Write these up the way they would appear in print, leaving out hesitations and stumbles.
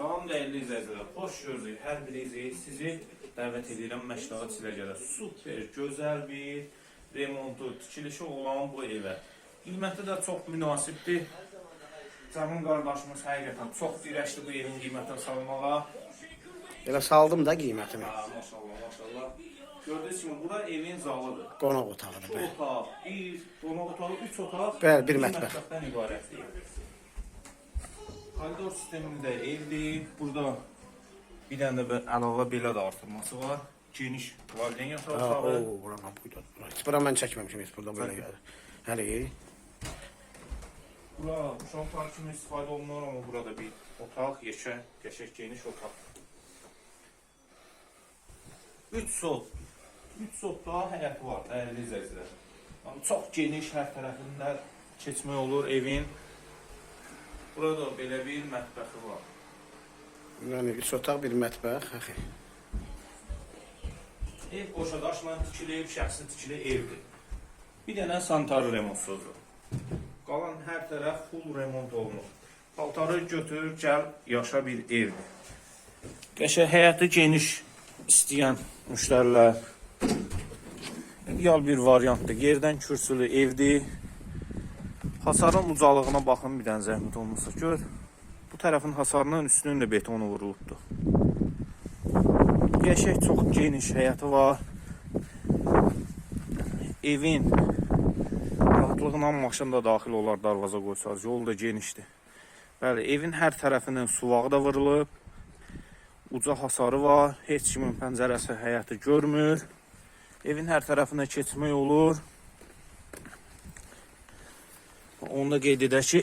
Salam dəyərli izləyicilər, xoş gördük. Hər birinizi sizi dəvət edirəm Məşdağı Çiləgərə. Super, gözəl bir remontu, tikilişi olan bu evə. Qiyməti də çox münasibdir. Canım qardaşımız həqiqətən çox dirəşdi bu evin qiymətini salmağa. Elə saldım da qiymətini. Maşallah, maşallah. Gördüyünüz kimi, bura evin zalıdır. Qonaq otağıdır. 2 otaq, 1 qonaq otağı, 3 otaq, Bəli, bir mətbəx. mətbəxdən ibarətdir. Koridor sistemində evdir. Burada bir dənə də əlavə belə də artırması var. Geniş valideyn yatağı otağı. Buranın buydu. Heç bura mən çəkməmişim, heç burada belə gəlir. Hələ Bura uşaq otağı kimi istifadə olunur, amma burada bir otaq, yeşə, qəşəng geniş otaq. 3 sot. 3 sotda həyəti var, dəyərli izləyicilər. Çox geniş hər tərəfində keçmək olur evin. Burada belə bir mətbəxi var. Yəni 3 otaq, bir mətbəx. Ev qoşadaşla tikilib, şəxsi tikili evdir. Bir dənə sanitar remont sözü. Qalan hər tərəf full remont olunur. Paltarı götür, gəl, yaşa bir evdir. Qəşəng həyatı geniş istəyən müştərilər ideal bir variantdır. Yerdən kürsülü evdir. Hasarın ucalığına baxın bir dənə zəhmət olmasa. Gör, bu tərəfin hasarının üstünün də betonu vurulubdur. Qəşəng çox geniş həyatı var. Evin rahatlığına maşın da daxil olar, darvaza qoysaz. Yol da genişdir. Bəli, evin hər tərəfinin suvağı da vurulub. Uca hasarı var. Heç kimin pəncərəsi həyatı görmür. Evin hər tərəfinə keçmək olur. Onu da qeyd edək ki,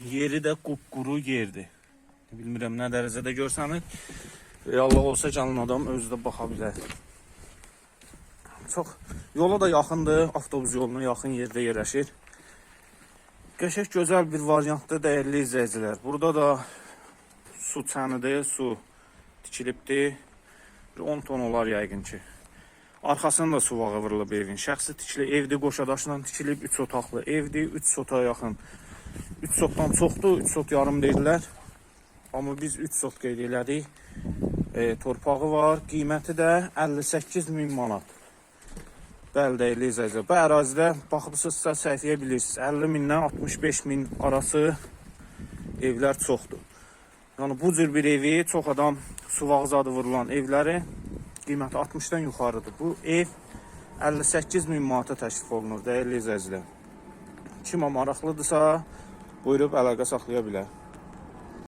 yeri də qupquru yerdir. Bilmirəm nə dərəcədə görsənir. Reallık olsa canlı adam özü də baxa bilər. Çox yola da yaxındır, avtobus yoluna yaxın yerdə yerləşir. Qəşəng gözəl bir variantdır dəyərli izləyicilər. Burada da su çənidir, su tikilibdir. 10 ton olar yəqin ki. Arxasında da suvağı vurulub evin. Şəxsi tikili evdir, qoşadaşla tikilib 3 otaqlı evdir. 3 sota yaxın. 3 sotdan çoxdur, 3 sot yarım deyirlər. Amma biz 3 sot qeyd elədik. Torpağı var. Qiyməti də 58.000 manat. Bəli, dəyərli izləyicilər. Bu ərazidə baxıbsızsa səhvəyə bilirsiniz. 50.000-dən 65.000 arası evlər çoxdur. Yəni bu cür bir evi çox adam suvağı zadı vurulan evləri qiyməti 60-dan yuxarıdır. Bu ev 58.000 manata təklif olunur dəyərli izləyicilər. Kimə maraqlıdırsa buyurub əlaqə saxlaya bilər.